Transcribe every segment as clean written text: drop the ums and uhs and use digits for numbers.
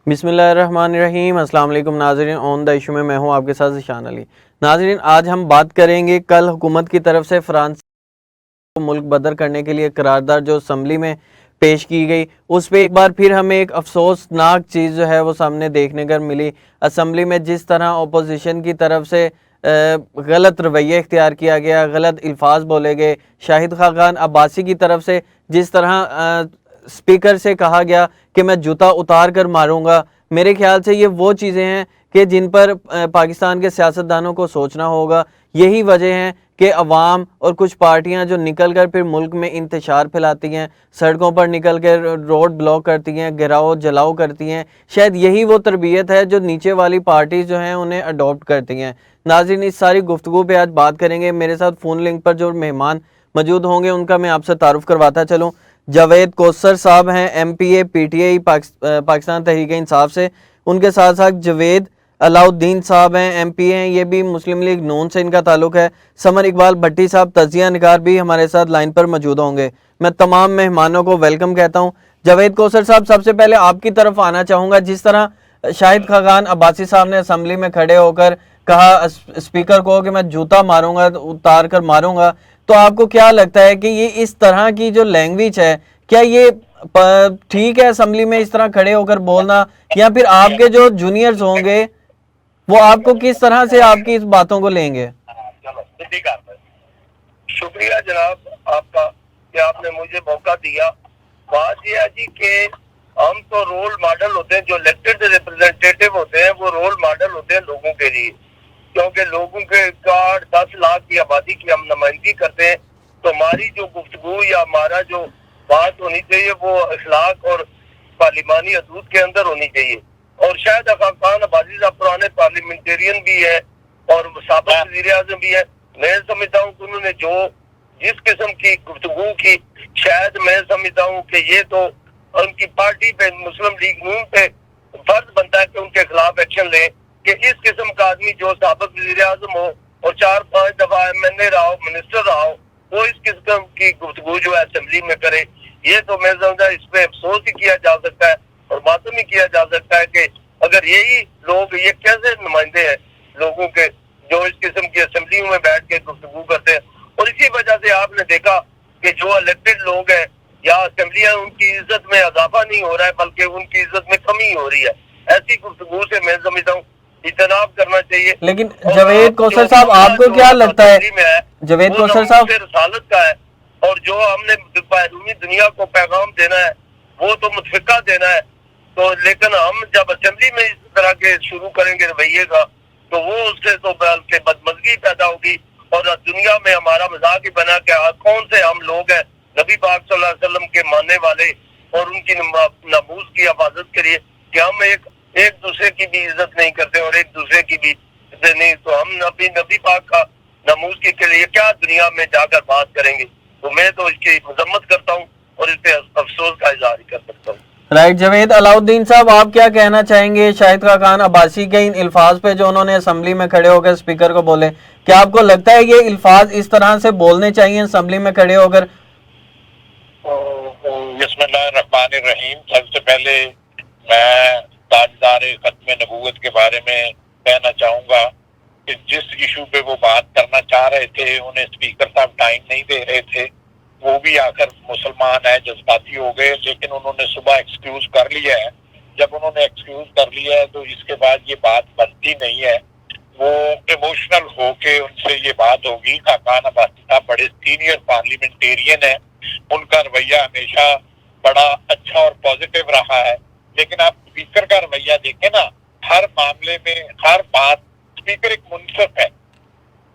بسم اللہ الرحمن الرحیم۔ السلام علیکم ناظرین، آن دا ایشو میں ہوں آپ کے ساتھ ذیشان علی۔ ناظرین، آج ہم بات کریں گے کل حکومت کی طرف سے فرانس کو ملک بدر کرنے کے لیے قرارداد جو اسمبلی میں پیش کی گئی، اس پہ ایک بار پھر ہمیں ایک افسوسناک چیز جو ہے وہ سامنے دیکھنے کو ملی۔ اسمبلی میں جس طرح اپوزیشن کی طرف سے غلط رویہ اختیار کیا گیا، غلط الفاظ بولے گئے، شاہد خاقان عباسی کی طرف سے جس طرح اسپیکر سے کہا گیا کہ میں جوتا اتار کر ماروں گا، میرے خیال سے یہ وہ چیزیں ہیں کہ جن پر پاکستان کے سیاستدانوں کو سوچنا ہوگا۔ یہی وجہ ہے کہ عوام اور کچھ پارٹیاں جو نکل کر پھر ملک میں انتشار پھیلاتی ہیں، سڑکوں پر نکل کر روڈ بلاک کرتی ہیں، گراؤ جلاؤ کرتی ہیں، شاید یہی وہ تربیت ہے جو نیچے والی پارٹیز جو ہیں انہیں اڈاپٹ کرتی ہیں۔ ناظرین، اس ساری گفتگو پہ آج بات کریں گے۔ میرے ساتھ فون لنک پر جو مہمان موجود ہوں گے ان کا میں آپ سے تعارف کرواتا چلوں۔ جاوید کوثر صاحب ہیں، M P A P T I Pakistan Tehreek Insaf سے، ان کے ساتھ ساتھ جاوید علاؤالدین صاحب ہیں، ایم پی ہیں، یہ بھی مسلم لیگ نون سے ان کا تعلق ہے۔ سمر اقبال بھٹی صاحب تجزیہ نگار بھی ہمارے ساتھ لائن پر موجود ہوں گے۔ میں تمام مہمانوں کو ویلکم کہتا ہوں۔ جاوید کوثر صاحب، سب سے پہلے آپ کی طرف آنا چاہوں گا۔ جس طرح شاہد خاقان عباسی صاحب نے اسمبلی میں کھڑے ہو کر کہا اسپیکر کو کہ میں جوتا ماروں گا، اتار کر ماروں گا، تو آپ کو کیا لگتا ہے کہ یہ اس طرح کی جو لینگویج ہے، کیا یہ ٹھیک ہے اسمبلی میں اس طرح کھڑے ہو کر بولنا، یا پھر آپ کے جو جونیئرز ہوں گے وہ آپ کو کس طرح سے آپ کی اس باتوں کو لیں گے؟ شکریہ جناب آپ کا کہ آپ نے مجھے موقع دیا۔ بات یہ ہے جی کہ ہم تو رول ماڈل ہوتے ہیں، جو الیکٹڈ ریپرزینٹیٹیو ہوتے ہیں وہ رول ماڈل ہوتے ہیں لوگوں کے لیے، کیونکہ لوگوں کے 10 لاکھ کی آبادی کی ہم نمائندگی کرتے ہیں، تو ہماری جو گفتگو یا ہمارا جو بات ہونی چاہیے وہ اخلاق اور پارلیمانی حدود کے اندر ہونی چاہیے۔ اور شاید خاقان عباسی صاحب پرانے پارلیمنٹیرین بھی ہے اور سابق وزیر اعظم بھی ہے۔ میں سمجھتا ہوں کہ انہوں نے جو جس قسم کی گفتگو کی، شاید میں سمجھتا ہوں کہ یہ تو ان کی پارٹی پہ، مسلم لیگ نون پہ فرض بنتا ہے کہ ان کے خلاف ایکشن لیں، کہ اس قسم کا آدمی جو سابق وزیر اعظم ہو اور 4-5 دفعہ ایم این اے رہا ہو، منسٹر رہا ہو، وہ اس قسم کی گفتگو جو ہے اسمبلی میں کرے، یہ تو میں سمجھتا اس پہ افسوس ہی کیا جا سکتا ہے اور ماتم ہی کیا جا سکتا ہے کہ اگر یہی لوگ، یہ کیسے نمائندے ہیں لوگوں کے جو اس قسم کی اسمبلیوں میں بیٹھ کے گفتگو کرتے ہیں۔ اور اسی وجہ سے آپ نے دیکھا کہ جو الیکٹڈ لوگ ہیں یا اسمبلیاں، ان کی عزت میں اضافہ نہیں ہو رہا ہے بلکہ ان کی عزت میں کمی ہو رہی ہے۔ ایسی گفتگو سے میں سمجھتا ہوں اجتناب کرنا چاہیے۔ لیکن جاوید کوثر صاحب، آپ کو کیا لگتا ہے جاوید کوثر صاحب، رسالت کا ہے، اور جو ہم نے بیرونی دنیا کو پیغام دینا ہے وہ تو متفقہ دینا ہے، تو لیکن ہم جب اسمبلی میں اس طرح کے شروع کریں گے رویے کا تو وہ اس سے تو بلکہ بدمزگی پیدا ہوگی، اور دنیا میں ہمارا مذاق ہی بنا کہ کون سے ہم لوگ ہیں نبی پاک صلی اللہ علیہ وسلم کے ماننے والے اور ان کی ناموس کی حفاظت کے لیے، کہ ہم ایک دوسرے کی بھی عزت نہیں کرتے اور ایک دوسرے کی بھی نہیں، تو ہم نبی پاک کا ناموس کے لیے کیا دنیا میں جا کر بات کریں گے؟ تو میں تو اس کی مذمت کرتا ہوں اور اس پہ افسوس کا اظہار ہی کر سکتا ہوں۔ رائٹ۔ جاوید علاؤالدین صاحب، آپ کیا کہنا چاہیں گے شاہد خاقان عباسی کے ان الفاظ پہ جو انہوں نے اسمبلی میں کھڑے ہو کر اسپیکر کو بولے؟ کیا آپ کو لگتا ہے یہ الفاظ اس طرح سے بولنے چاہیے اسمبلی میں کھڑے ہو کر؟ بسم اللہ الرحمن الرحیم۔ سب سے پہلے میں تاجدار ختم نبوت کے بارے میں کہنا چاہوں گا کہ جس ایشو پہ وہ بات کرنا چاہ رہے تھے انہیں اسپیکر صاحب ٹائم نہیں دے رہے تھے، وہ بھی آخر مسلمان ہیں، جذباتی ہو گئے، لیکن انہوں نے صبح ایکسکیوز کر لیا ہے۔ جب انہوں نے ایکسکیوز کر لیا ہے تو اس کے بعد یہ بات بنتی نہیں ہے، وہ ایموشنل ہو کے ان سے یہ بات ہوگی۔ خاقان عباسی صاحب بڑے سینئر پارلیمنٹیرین ہیں، ان کا رویہ ہمیشہ بڑا اچھا اور پازیٹیو رہا ہے، لیکن آپ اسپیکر کا رویہ دیکھیں نا، ہر معاملے میں ہر بات، اسپیکر ایک منصف ہے،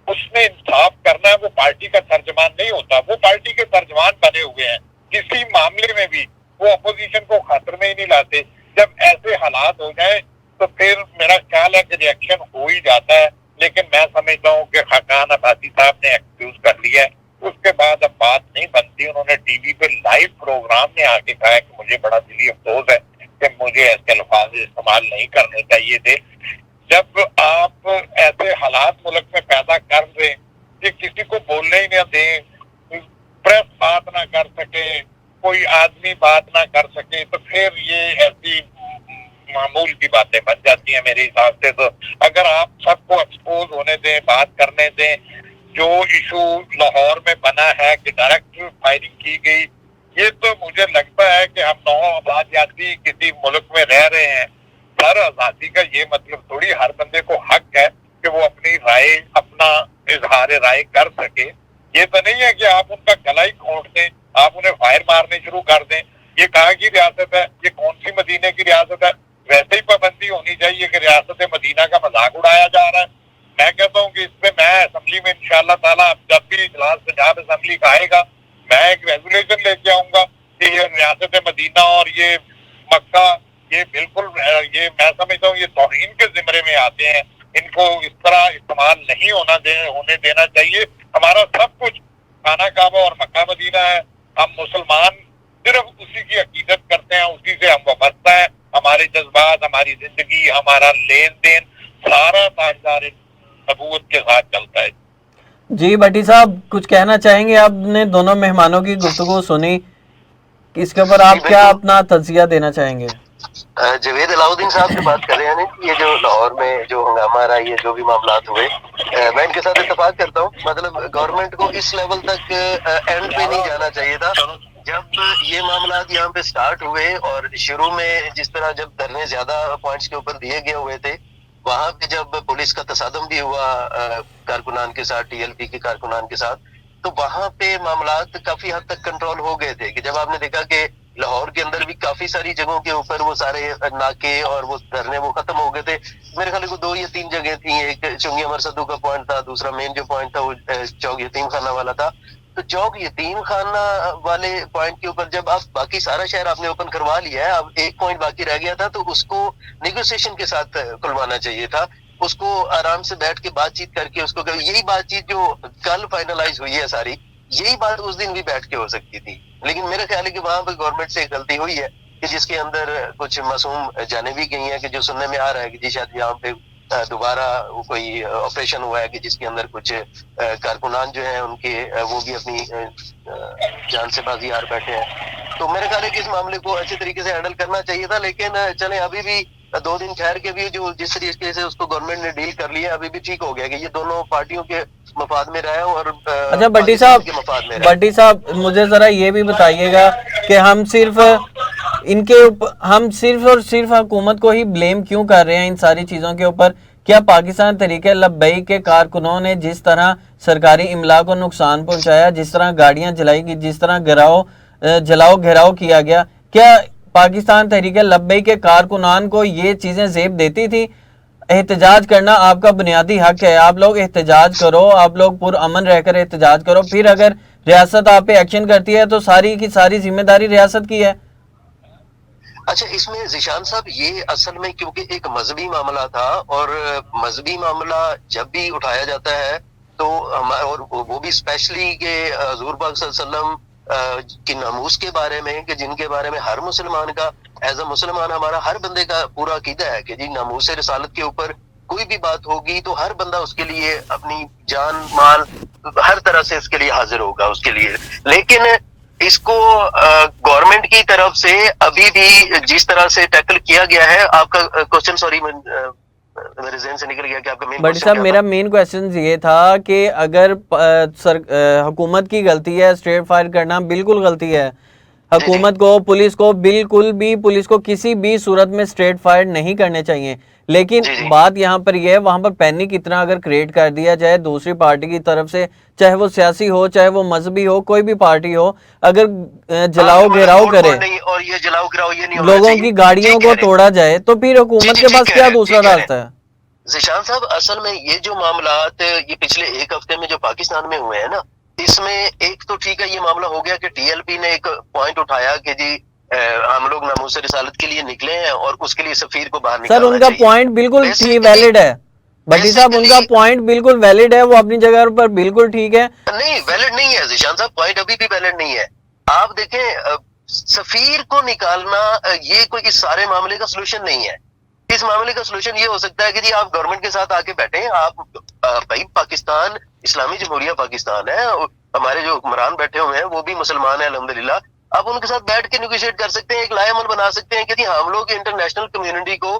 اس نے انصاف کرنا ہے، وہ پارٹی کا ترجمان نہیں ہوتا، وہ پارٹی کے ترجمان بنے ہوئے ہیں، کسی معاملے میں بھی وہ اپوزیشن کو خاطر میں ہی نہیں لاتے۔ جب ایسے حالات ہو جائیں تو پھر میرا خیال ہے کہ ریئیکشن ہو ہی جاتا ہے، لیکن میں سمجھتا ہوں کہ خاقان عباسی صاحب نے ایکسکیوز کر لیا ہے، اس کے بعد اب بات نہیں بنتی۔ انہوں نے ٹی وی پہ لائیو پروگرام میں آ کے کہا کہ مجھے بڑا دلی افسوس ہے کہ مجھے ایسے الفاظ استعمال نہیں کرنے چاہیے تھے۔ جب آپ ایسے حالات ملک میں پیدا کر دیں کہ کسی کو بولنے ہی نہ دیں، پریس بات نہ کر سکے، کوئی آدمی بات نہ کر سکے، تو پھر یہ ایسی معمول اگر آپ سب کو ایکسپوز ہونے دیں، بات کرنے دیں، جو ایشو لاہور میں بنا ہے کہ ڈائریکٹ فائرنگ کی گئی، یہ تو مجھے لگتا ہے کہ ہم نو آبادیاتی کسی ملک میں رہ رہے ہیں. سر آزادی کا یہ مطلب تھوڑی ہر بندے کو حق ہے کہ وہ اپنی رائے، اپنا اظہار رائے کر سکے. یہ تو نہیں ہے کہ آپ ان کا گلا ہی کھونٹ دیں، آپ انہیں فائر مارنے شروع کر دیں. یہ کہاں کی ریاست ہے؟ یہ کون سی مدینے کی ریاست ہے؟ ویسے ہی پابندی ہونی چاہیے کہ ریاست مدینہ کا مذاق اڑایا جا رہا ہے. میں کہتا ہوں کہ اس پہ میں اسمبلی میں انشاءاللہ تعالیٰ جب بھی اجلاس پنجاب اسمبلی کا آئے گا، میں ایک ریزولیشن لے کے آؤں گا کہ یہ ریاست مدینہ اور یہ مکہ، یہ بالکل یہ میں سمجھتا ہوں یہ توہین کے زمرے میں آتے ہیں. ان کو اس طرح استعمال نہیں ہونے دینا چاہیے. ہمارا سب کچھ خانہ کعبہ اور مکہ مدینہ ہے. ہم مسلمان صرف اسی کی عقیدت کرتے ہیں، اسی سے ہم وابستہ ہیں. ہمارے جذبات، ہماری زندگی، ہمارا لین دین سارا تاجدار نبوت کے ساتھ چلتا ہے. جی بٹی صاحب، کچھ کہنا چاہیں گے؟ آپ نے دونوں مہمانوں کی گفتگو سنی، اس کے اوپر آپ کیا اپنا تجزیہ دینا چاہیں گے؟ جاوید علاؤدین صاحب جو بات کر رہے ہیں نا، یہ جو لاہور میں جو ہنگامہ رہا، یہ جو بھی معاملات ہوئے، میں ان کے ساتھ اتفاق کرتا ہوں. مطلب گورنمنٹ کو اس لیول تک اینڈ پہ نہیں جانا چاہیے تھا. جب یہ معاملات یہاں پہ سٹارٹ ہوئے اور شروع میں جس طرح جب دھرنے زیادہ پوائنٹس کے اوپر دیے گئے ہوئے تھے، وہاں پہ جب پولیس کا تصادم بھی ہوا کارکنان کے ساتھ، ٹی ایل پی کے کارکنان کے ساتھ، تو وہاں پہ معاملات کافی حد تک کنٹرول ہو گئے تھے. کہ جب آپ نے دیکھا کہ لاہور کے اندر بھی کافی ساری جگہوں کے اوپر وہ سارے ناکے اور وہ دھرنے وہ ختم ہو گئے تھے. میرے خیال کو 2 یا 3 جگہ تھیں. ایک چنگی امر صدو کا پوائنٹ تھا، دوسرا مین جو پوائنٹ تھا وہ چوک یتیم خانہ والا تھا. تو چوک یتیم خانہ والے پوائنٹ کے اوپر جب آپ باقی سارا شہر آپ نے اوپن کروا لیا ہے، اب ایک پوائنٹ باقی رہ گیا تھا، تو اس کو نیگوسیشن کے ساتھ کھلوانا چاہیے تھا. اس کو آرام سے بیٹھ کے بات چیت کر کے اس کو یہی بات چیت جو کل فائنلائز ہوئی ہے ساری، یہی بات اس دن بھی بیٹھ کے ہو سکتی تھی. لیکن میرا خیال ہے کہ وہاں پہ گورنمنٹ سے غلطی ہوئی ہے کہ جس کے اندر کچھ معصوم جانیں بھی گئی ہیں. کہ جو سننے میں آ رہا ہے کہ جی شاید یہاں پہ دوبارہ کوئی آپریشن ہوا ہے کہ جس کے اندر کچھ کارکنان جو ہیں ان کے وہ بھی اپنی جان سے بازی ہار بیٹھے ہیں. تو میرے خیال ہے کہ اس معاملے کو اچھے طریقے سے ہینڈل کرنا چاہیے تھا. لیکن چلیں ابھی بھی 2 دن ٹھہر کے بھی جو جس طریقے سے اس کو گورنمنٹ نے ڈیل کر لیا، ابھی بھی ٹھیک ہو گیا کہ یہ دونوں پارٹیوں کے مفاد میں رہے اور اچھا بٹی مفاد میں صاحب مجھے ذرا یہ بھی بتائیے گا کہ ہم صرف ان کے ہم صرف اور صرف حکومت کو ہی بلیم کیوں کر رہے ہیں ان ساری چیزوں کے اوپر؟ کیا پاکستان تحریک لبیک کے کارکنوں نے جس طرح سرکاری املاک کو نقصان پہنچایا، جس طرح گاڑیاں جلائی گئی، جس طرح جلاؤ گھیراؤ کیا گیا، کیا پاکستان تحریک لبیک کے کارکنان کو یہ چیزیں زیب دیتی تھی؟ احتجاج کرنا آپ کا بنیادی حق ہے، آپ لوگ احتجاج کرو، آپ لوگ پرامن رہ کر احتجاج کرو. پھر اگر ریاست آپ پہ ایکشن کرتی ہے تو ساری کی ساری ذمہ داری ریاست کی ہے. اچھا، اس میں ذیشان صاحب یہ اصل میں کیونکہ ایک مذہبی معاملہ تھا، اور مذہبی معاملہ جب بھی اٹھایا جاتا ہے تو اور وہ بھی اسپیشلی کہ حضور پاک صلی اللہ علیہ وسلم کی ناموس کے بارے میں، کہ جن کے بارے میں ہر مسلمان کا ایز اے مسلمان ہمارا ہر بندے کا پورا عقیدہ ہے کہ جی ناموس رسالت کے اوپر کوئی بھی بات ہوگی تو ہر بندہ اس کے لیے اپنی جان مال ہر طرح سے اس کے لیے حاضر ہوگا اس کے لیے. لیکن اس کو گورنمنٹ کی طرف سے ابھی بھی جس طرح سے ٹیکل کیا گیا ہے. آپ کا کوسچن سوری میرے ذہن سے نکل گیا کہ آپ کا مین بٹ صاحب میرا مین کویسچن یہ تھا کہ اگر حکومت کی غلطی ہے اسٹریٹ فائر کرنا، بالکل غلطی ہے. حکومت کو، پولیس کو، بالکل بھی پولیس کو کسی بھی صورت میں اسٹریٹ فائر نہیں کرنے چاہیے. لیکن بات یہاں پر یہ ہے، وہاں پر پینک اتنا اگر کریٹ کر دیا جائے دوسری پارٹی کی طرف سے، چاہے وہ سیاسی ہو، چاہے وہ مذہبی ہو، کوئی بھی پارٹی ہو، اگر جلاؤ گھیراؤ کرے، اور یہ جلاؤ گھیراؤ یہ نہیں لوگوں کی گاڑیوں کو توڑا جائے، تو پھر حکومت کے پاس کیا دوسرا راستہ ہے؟ ذیشان صاحب اصل میں یہ جو معاملات یہ پچھلے 1 ہفتے میں جو پاکستان میں ہوئے ہیں نا، اس میں ایک تو ٹھیک ہے یہ معاملہ ہو گیا کہ ٹی ایل پی نے ایک پوائنٹ اٹھایا کہ جی ہم لوگ ناموس رسالت کے لیے نکلے ہیں اور اس کے لیے سفیر کو باہر نکالنا چاہیے. سر ان کا پوائنٹ بالکل ویلڈ ہے بٹی صاحب، ان کا پوائنٹ بالکل ویلڈ ہے، وہ اپنی جگہ پر بالکل ٹھیک ہے. نہیں ویلڈ نہیں ہے ذیشان صاحب، پوائنٹ ابھی بھی ویلڈ نہیں ہے. آپ دیکھیں سفیر کو نکالنا یہ کوئی اس سارے معاملے کا سلوشن نہیں ہے. اس معاملے کا سلوشن یہ ہو سکتا ہے کہ جی آپ گورنمنٹ کے ساتھ آ کے بیٹھیں. آپ بھائی پاکستان اسلامی جمہوریہ پاکستان ہے، ہمارے جو حکمران بیٹھے ہوئے ہیں وہ بھی مسلمان ہیں الحمدللہ. آپ ان کے ساتھ بیٹھ کے نیگوشیٹ کر سکتے ہیں، ایک لائے عمل بنا سکتے ہیں کہ جی ہم لوگ انٹرنیشنل کمیونٹی کو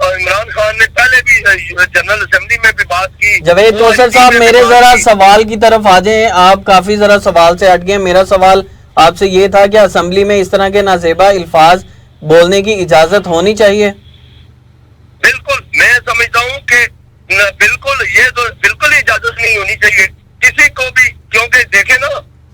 عمران خان نے پہلے بھی جنرل اسمبلی میں بھی بات کی. جاوید کوثر صاحب میرے ذرا سوال کی طرف آ جائیں, آپ کافی ذرا سوال سے ہٹ گئے. میرا سوال آپ سے یہ تھا کہ اسمبلی میں اس طرح کے نازیبا الفاظ بولنے کی اجازت ہونی چاہیے؟ بالکل میں سمجھتا ہوں کہ بالکل یہ تو بالکل اجازت نہیں ہونی چاہیے کسی کو بھی, کیونکہ دیکھیں نا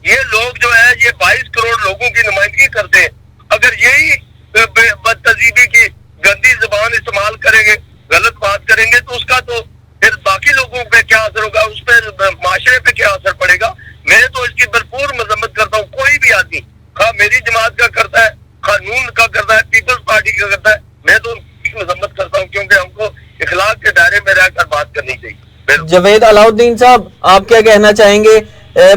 یہ لوگ جو ہے یہ 22 کروڑ لوگوں کی نمائندگی کرتے ہیں. اگر یہی بد تہذیبی کی گندی زبان استعمال کریں گے, غلط بات کریں گے, تو اس کا تو پھر باقی لوگوں پہ کیا اثر ہوگا, اس پہ معاشرے پہ کیا اثر پڑے گا. میں تو اس کی بھرپور مذمت کرتا ہوں. کوئی بھی آدمی خواہ میری جماعت کا کرتا ہے, خواہ نون کا کرتا ہے, پیپلز پارٹی کا کرتا ہے, میں تو ان کی مذمت کرتا ہوں, کیونکہ ہم کو اخلاق کے دائرے میں رہ کر بات کرنی چاہیے. جاوید علاؤالدین صاحب آپ کیا کہنا چاہیں گے؟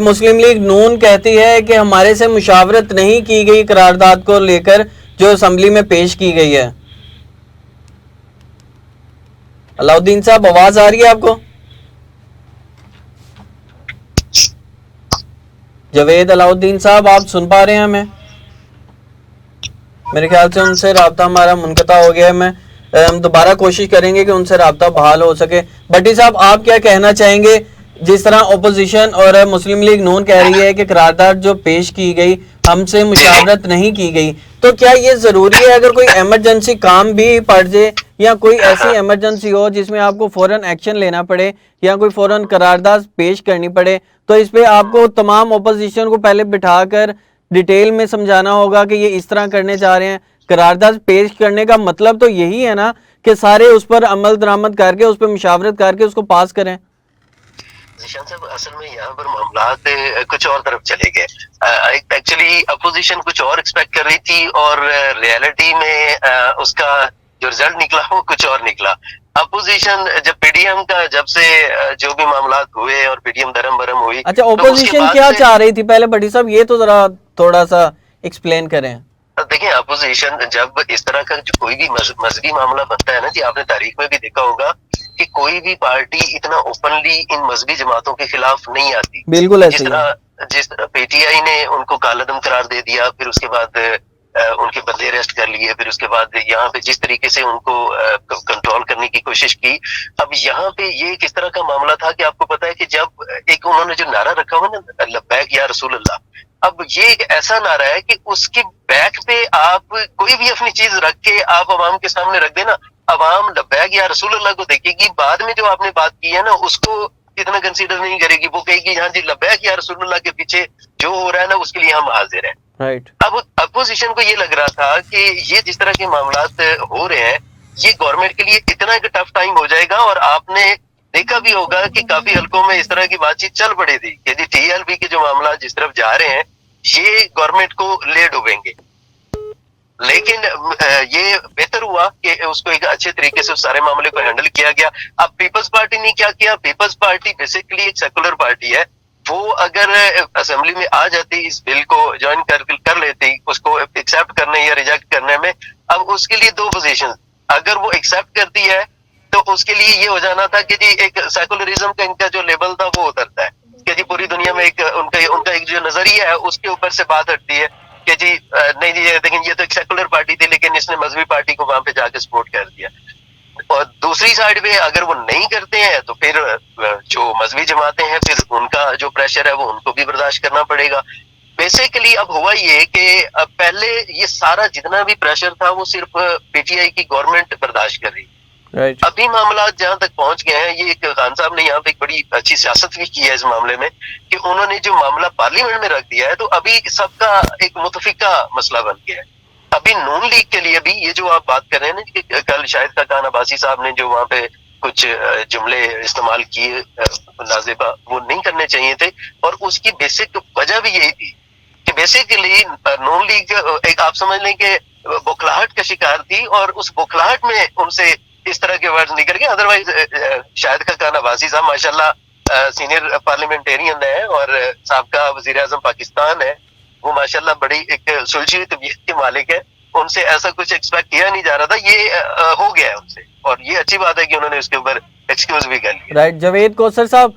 مسلم لیگ نون کہتی ہے کہ ہمارے سے مشاورت نہیں کی گئی قرارداد کو لے کر جو اسمبلی میں پیش کی گئی ہے. علاؤالدین صاحب آواز آ رہی ہے آپ کو؟ جاوید علاؤالدین صاحب آپ سن پا رہے ہیں ہمیں؟ میرے خیال سے ان سے رابطہ ہمارا منقطع ہو گیا ہے. ہم دوبارہ کوشش کریں گے کہ ان سے رابطہ بحال ہو سکے. بٹی صاحب آپ کیا کہنا چاہیں گے؟ جس طرح اپوزیشن اور مسلم لیگ نون کہہ رہی ہے کہ قرارداد جو پیش کی گئی ہم سے مشاورت نہیں کی گئی, تو کیا یہ ضروری ہے اگر کوئی ایمرجنسی کام بھی پڑ جائے یا کوئی ایسی ایمرجنسی ہو جس میں آپ کو فوراً ایکشن لینا پڑے یا کوئی فوراً قرارداد پیش کرنی پڑے, تو اس پہ آپ کو تمام اپوزیشن کو پہلے بٹھا کر ڈیٹیل میں سمجھانا ہوگا کہ یہ اس طرح کرنے جا رہے ہیں؟ قرارداد پیش کرنے کا مطلب تو یہی ہے نا کہ سارے اس پر عمل درآمد کر کے اس پہ مشاورت کر کے اس کو پاس کریں. ذیشان صاحب اصل میں یہاں پر معاملات کچھ اور طرف چلے گئے. ایکچولی اپوزیشن کچھ اور ایکسپیکٹ کر رہی تھی اور ریالٹی میں اس کا جو رزلٹ نکلا وہ کچھ اور نکلا. اپوزیشن جب پی ڈی ایم کا جب سے جو بھی معاملات ہوئے اور پی ڈی ایم درم برم ہوئی, اچھا اپوزیشن کیا چاہ رہی تھی پہلے بٹی صاحب یہ تو ذرا تھوڑا سا ایکسپلین کریں. دیکھیں اپوزیشن جب اس طرح کا جو کوئی بھی مذہبی معاملہ بنتا ہے نا جی, آپ نے تاریخ میں بھی دیکھا ہوگا کہ کوئی بھی پارٹی اتنا اوپنلی ان مذہبی جماعتوں کے خلاف نہیں آتی. بالکل ایسے ہی جس طرح پی ٹی آئی نے ان کو کالعدم قرار دے دیا, پھر اس کے بعد ان کے بندے اریسٹ کر لیے, پھر اس کے بعد یہاں پہ جس طریقے سے ان کو کنٹرول کرنے کی کوشش کی. اب یہاں پہ یہ کس طرح کا معاملہ تھا کہ آپ کو پتا ہے کہ جب ایک انہوں نے جو نعرہ رکھا ہوا نا لبیک یا رسول اللہ, اب یہ ایک ایسا نعرہ ہے کہ اس کے بیک پہ آپ کوئی بھی اپنی چیز رکھ کے آپ عوام کے سامنے رکھ دینا, عوام لبیک یا رسول اللہ کو دیکھے گی, بعد میں جو آپ نے بات کی ہے نا اس کو اتنا کنسیڈر نہیں کرے گی. وہ کہے گی ہاں جی لبیک یا رسول اللہ کے پیچھے جو ہو رہا ہے نا اس کے لیے ہم حاضر ہیں. اب اپوزیشن کو یہ لگ رہا تھا کہ یہ جس طرح کے معاملات ہو رہے ہیں یہ گورنمنٹ کے لیے اتنا ایک ٹف ٹائم ہو جائے گا. اور آپ نے دیکھا بھی ہوگا کہ کافی حلقوں میں اس طرح کی بات چیت چل پڑی تھی کہ جی ٹی ایل بی کے جو معاملات جس طرف جا رہے ہیں یہ گورنمنٹ کو لے ڈوبیں گے. لیکن یہ بہتر ہوا کہ اس کو ایک اچھے طریقے سے اس سارے معاملے کو ہینڈل کیا گیا. اب پیپلز پارٹی نے کیا کیا, پیپلز پارٹی بیسیکلی ایک سیکولر پارٹی ہے, وہ اگر اسمبلی میں آ جاتی اس بل کو جوائن کر لیتی اس کو ایکسیپٹ کرنے یا ریجیکٹ کرنے میں. اب اس کے لیے دو پوزیشن, اگر وہ ایکسیپٹ کرتی ہے تو اس کے لیے یہ ہو جانا تھا کہ جی ایک سیکولرزم کا ان کا جو لیبل تھا وہ اترتا ہے کہ جی پوری دنیا میں ایک ان کا ایک جو نظریہ ہے اس کے اوپر سے بات ہٹتی ہے کہ جی نہیں جی دیکھیں یہ تو ایک سیکولر پارٹی تھی لیکن اس نے مذہبی پارٹی کو وہاں پہ جا کے سپورٹ کر دیا. اور دوسری سائڈ پہ اگر وہ نہیں کرتے ہیں تو پھر جو مذہبی جماعتیں ہیں پھر ان کا جو پریشر ہے وہ ان کو بھی برداشت کرنا پڑے گا. بیسیکلی اب ہوا یہ کہ پہلے یہ سارا جتنا بھی پریشر تھا وہ صرف پی ٹی آئی کی گورنمنٹ برداشت کر رہی. ابھی معاملات جہاں تک پہنچ گئے ہیں, یہ خان صاحب نے یہاں پہ ایک بڑی اچھی سیاست بھی کی ہے اس معاملے میں کہ انہوں نے جو معاملہ پارلیمنٹ میں رکھ دیا ہے تو ابھی سب کا ایک متفقہ مسئلہ بن گیا ہے. ابھی نون لیگ کے لیے بھی یہ جو آپ بات کر رہے ہیں نا کہ کل شاہد خاقان عباسی صاحب نے جو وہاں پہ کچھ جملے استعمال کیے نازیبا, وہ نہیں کرنے چاہیے تھے. اور اس کی بیسک وجہ بھی یہی تھی کہ بیسیکلی نون لیگ ایک آپ سمجھ لیں کہ بوکھلاہٹ کا شکار تھی اور اس بوکھلاہٹ میں ان سے اس طرح کے ورڈ نکل گئے. ادروائز شاہد خاقان عباسی صاحب ماشاءاللہ سینئر پارلیمنٹیرین ہے اور سابقہ وزیر اعظم پاکستان ہے, وہ ماشاءاللہ بڑی ایک سلجھی طبیعت کے مالک ہے. ان سے ایسا کچھ ایکسپیکٹ کیا نہیں جا رہا تھا, یہ ہو گیا ہے ان سے, اور یہ اچھی بات ہے کہ انہوں نے اس کے اوپر ایکسکیوز بھی کر لیا. رائٹ. جاوید کوثر صاحب,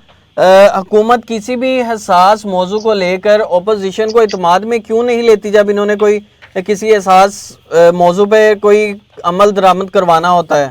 حکومت کسی بھی حساس موضوع کو لے کر اپوزیشن کو اعتماد میں کیوں نہیں لیتی جب انہوں نے کوئی کسی حساس موضوع پہ کوئی عمل درآمد کروانا ہوتا ہے؟